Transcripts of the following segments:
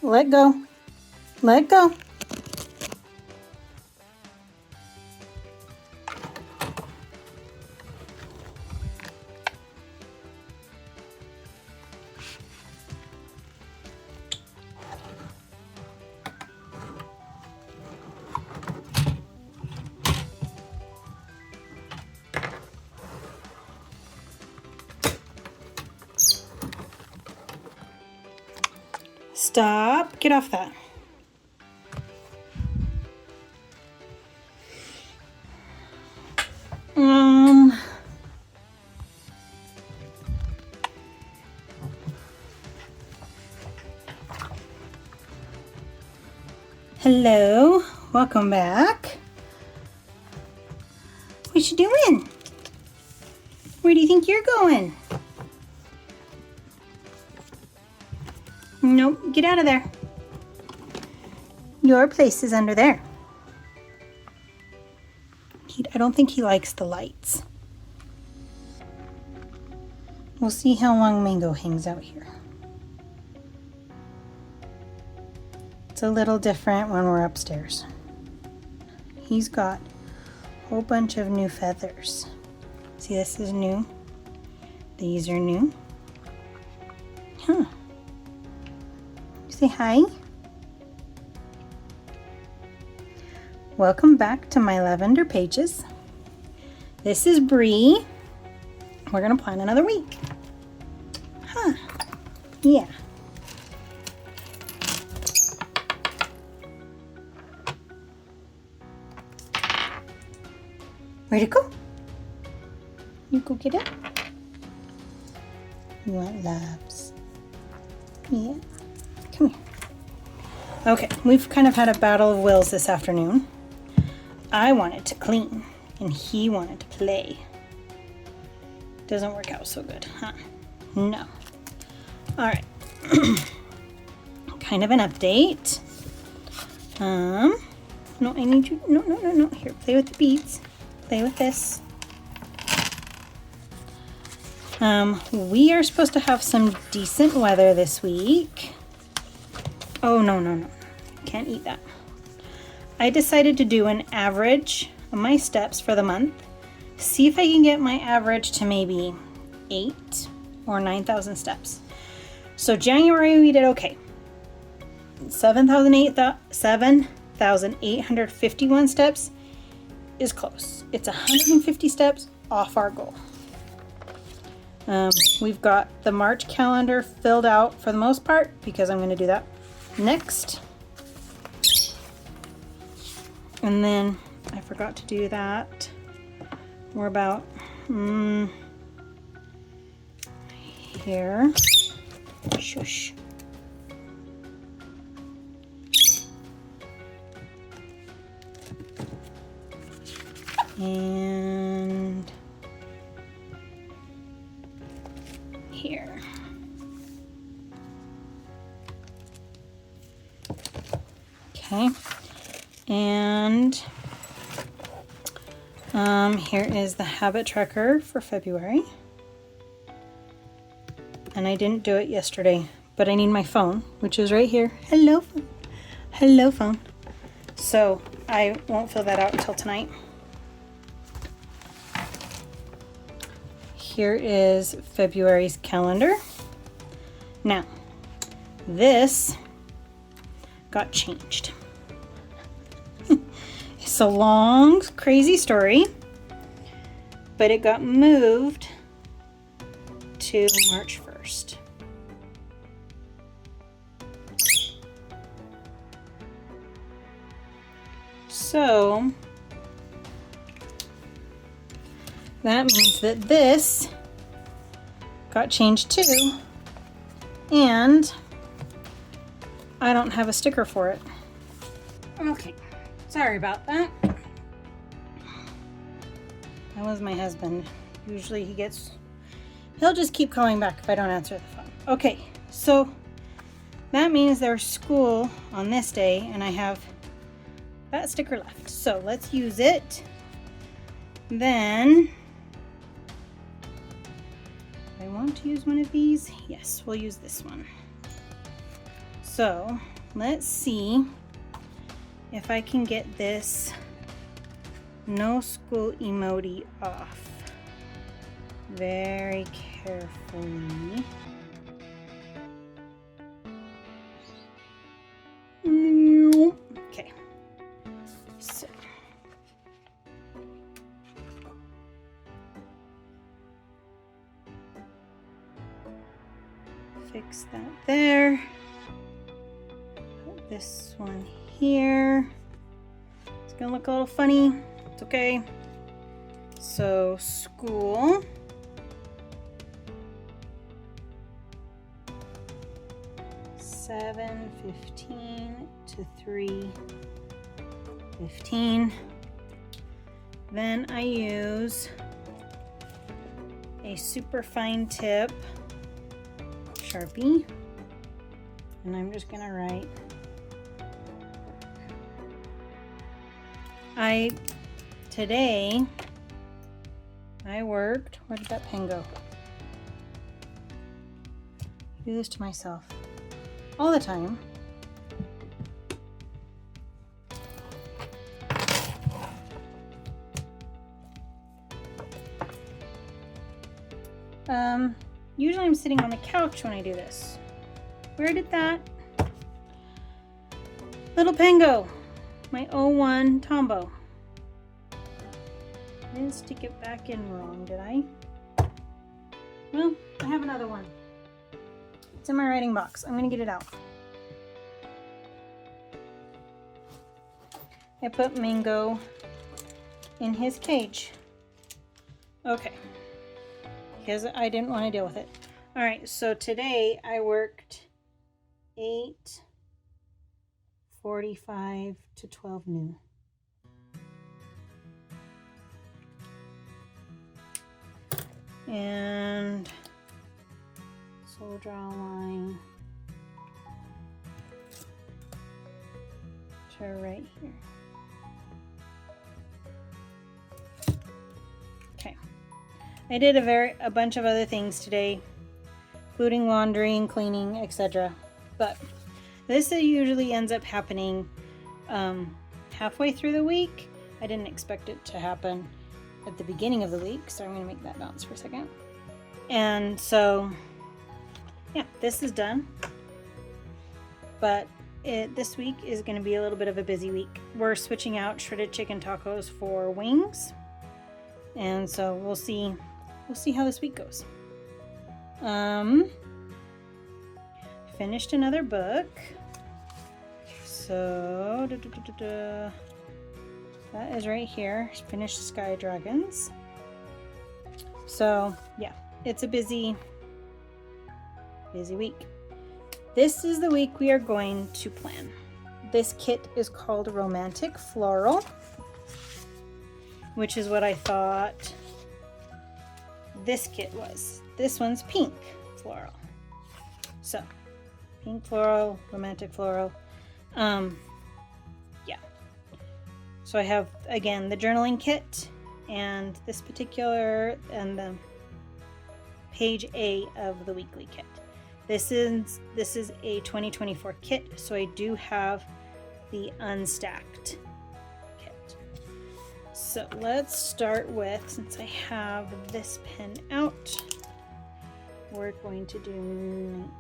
let go. Let go. Stop. Get off that. Hello. Welcome back. What you doing? Where do you think you're going? Nope, get out of there. Your place is under there. I don't think he likes the lights. We'll see how long Mango hangs out here. It's a little different when we're upstairs. He's got a whole bunch of new feathers. See, this is new. These are new. Huh. Say hi. Welcome back to my lavender pages. This is Bree. We're gonna plan another week. Huh. Yeah. Where'd it go? You go get it? You want loves? Yeah. Come here. Okay, we've kind of had a battle of wills this afternoon. I wanted to clean, and he wanted to play. Doesn't work out so good, huh? No. All right. Kind of an update. No, I need you. No. Here, play with the beads. Play with this. We are supposed to have some decent weather this week. Oh, no. Can't eat that. I decided to do an average of my steps for the month. See if I can get my average to maybe 8 or 9,000 steps. So January we did okay. 7,851 steps is close. It's 150 steps off our goal. We've got the March calendar filled out for the most part because I'm going to do that next. And then I forgot to do that. We're about here. Shush. And here. Okay. And here is the habit tracker for February. And I didn't do it yesterday, but I need my phone, which is right here. Hello, phone. Hello, phone. So I won't fill that out until tonight. Here is February's calendar. Now, this got changed. It's a long, crazy story, but it got moved to March 1st. So that means that this got changed too, and I don't have a sticker for it. Okay, sorry about that. That was my husband. Usually he'll just keep calling back if I don't answer the phone. Okay, so that means there's school on this day and I have that sticker left. So let's use it. Then, I want to use one of these. Yes, we'll use this one. So let's see if I can get this no school emoji off very carefully. Okay, so fix that there. Put this one here. It's gonna look a little funny. It's okay. So school. $7:15 to $3:15. Then I use a super fine tip Sharpie, and I'm just gonna write. Today I worked. Where did that pen go? I do this to myself all the time. Usually I'm sitting on the couch when I do this. Where did that little pen go? My 01 Tombow. I didn't stick it back in wrong, did I? Well, I have another one. It's in my writing box. I'm gonna get it out. I put Mango in his cage. Okay. Because I didn't want to deal with it. Alright, so today I worked 8:45 to 12 noon. And so we'll draw a line to right here. Okay. I did a bunch of other things today, including laundry and cleaning, etc. But this usually ends up happening halfway through the week. I didn't expect it to happen at the beginning of the week, so I'm going to make that bounce for a second. And so, yeah, this is done. But this week is going to be a little bit of a busy week. We're switching out shredded chicken tacos for wings, and so we'll see how this week goes. Finished another book. So that is right here. Finished Sky Dragons. So yeah, it's a busy week. This is the week we are going to plan. This kit is called Romantic Floral, which is what I thought this kit was. This one's pink floral. So pink floral, romantic floral. Yeah. So I have, again, the journaling kit and this particular, and the page A of the weekly kit. This is a 2024 kit, so I do have the unstacked kit. So let's start with, since I have this pen out, we're going to do 19.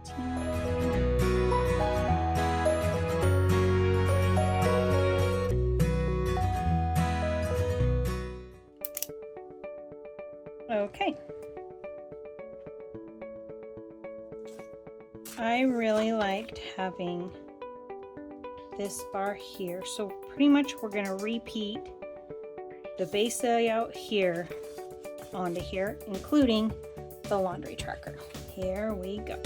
Okay. I really liked having this bar here, so pretty much we're going to repeat the base layout here onto here, including the laundry tracker. Here we go.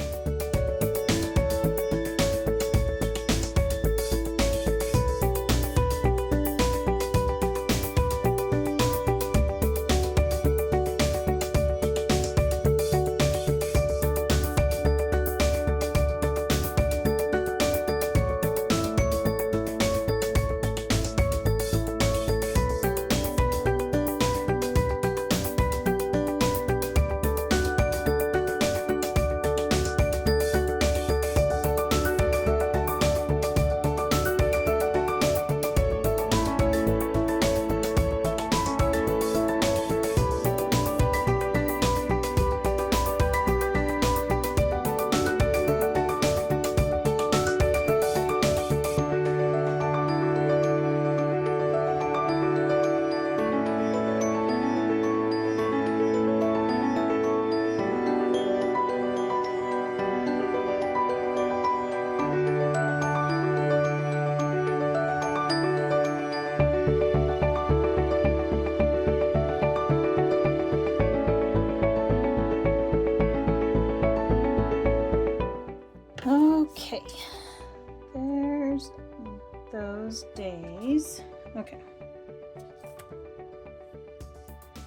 those days. Okay.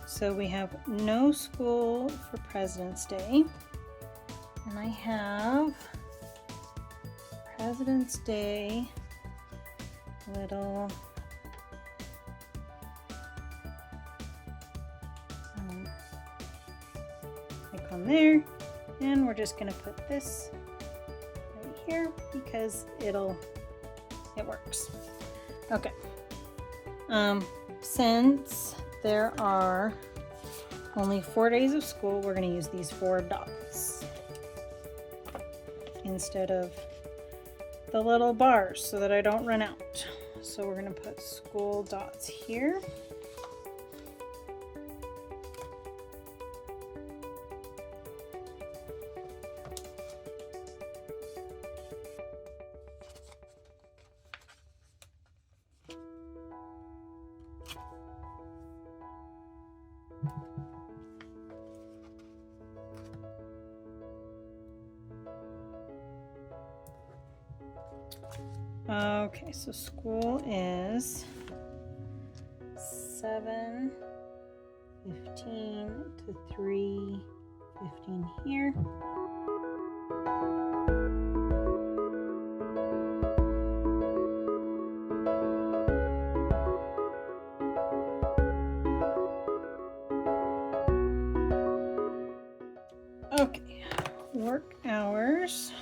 So we have no school for President's Day. And I have President's Day little icon there. And we're just gonna put this right here because it works. Okay. Since there are only 4 days of school, we're going to use these 4 dots instead of the little bars so that I don't run out. So we're going to put school dots here. Okay, so school is 7:15 to 3:15 here. Okay, work hours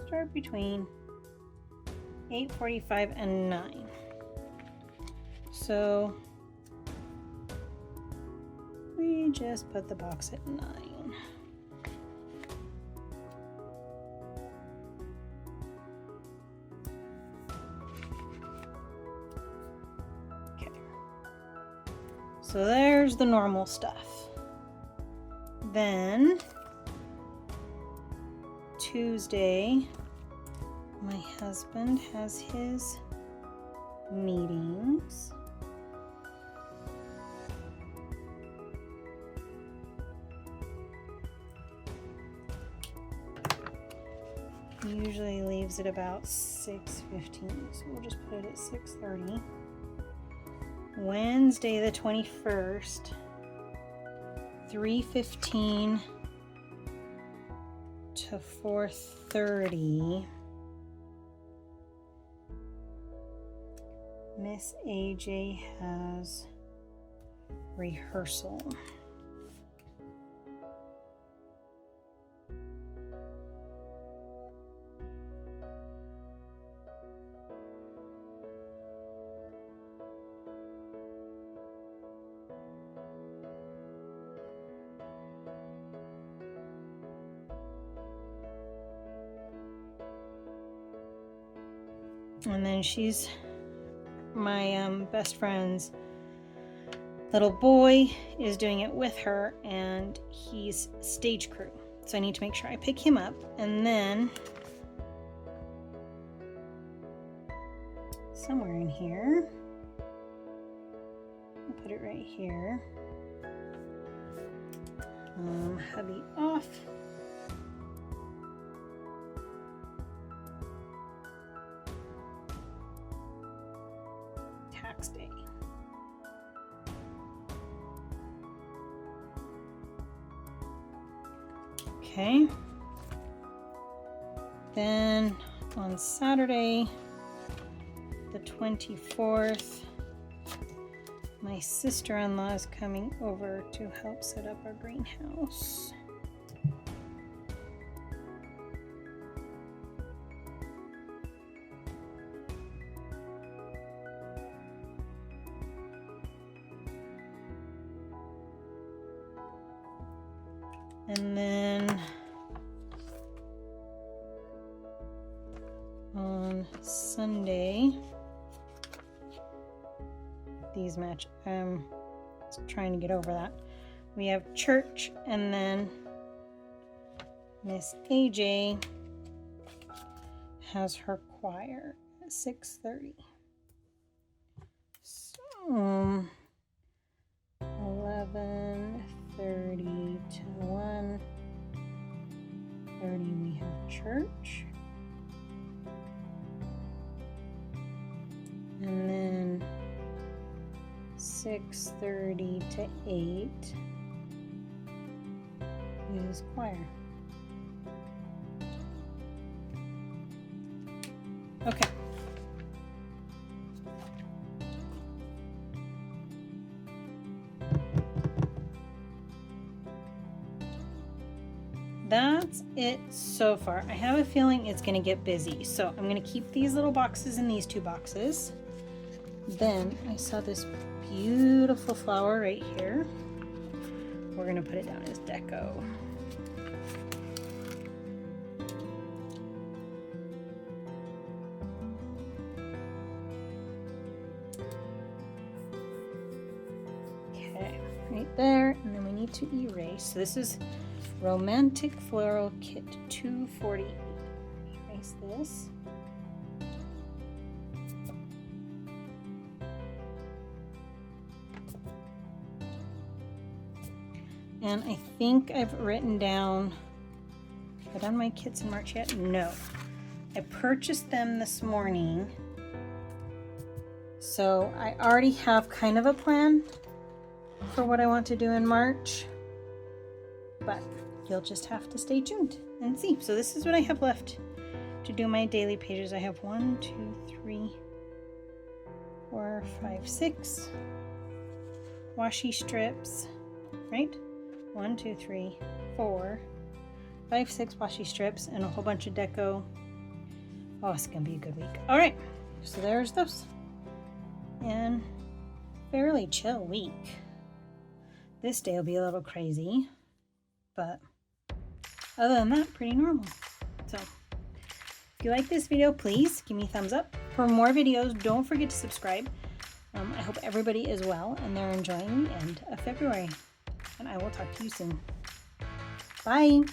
start between 8:45 and 9. So we just put the box at 9. Okay. So there's the normal stuff. Then Tuesday, my husband has his meetings. He usually leaves at about 6:15, so we'll just put it at 6:30. Wednesday the 21st, 3:15 to 4:30. Miss AJ has rehearsal. And then she's my best friend's little boy is doing it with her, and he's stage crew. So I need to make sure I pick him up, and then somewhere in here, I'll put it right here. Hubby off. Tax day. Okay. Then on Saturday, the 24th, my sister-in-law is coming over to help set up our greenhouse. And then on Sunday, these match. Trying to get over that. We have church, and then Miss AJ has her choir at 6:30. So 11:30 to 1:30 we have church. 6:30 to 8 is choir. Okay. That's it so far. I have a feeling it's going to get busy. So I'm going to keep these little boxes in these 2 boxes. Then I saw this beautiful flower right here. We're going to put it down as deco. Okay, right there. And then we need to erase. So this is Romantic Floral Kit 248. Erase this. And I think I've written down, have I done my kits in March yet? No. I purchased them this morning. So I already have kind of a plan for what I want to do in March. But you'll just have to stay tuned and see. So this is what I have left to do my daily pages. I have 1, 2, 3, 4, 5, 6 washi strips, right? 1, 2, 3, 4, 5, 6 washi strips and a whole bunch of deco. Oh, it's gonna be a good week. All right, so there's those. And fairly chill week. This day will be a little crazy, but other than that, pretty normal. So if you like this video, please give me a thumbs up. For more videos, don't forget to subscribe. I hope everybody is well and they're enjoying the end of February. And I will talk to you soon. Bye.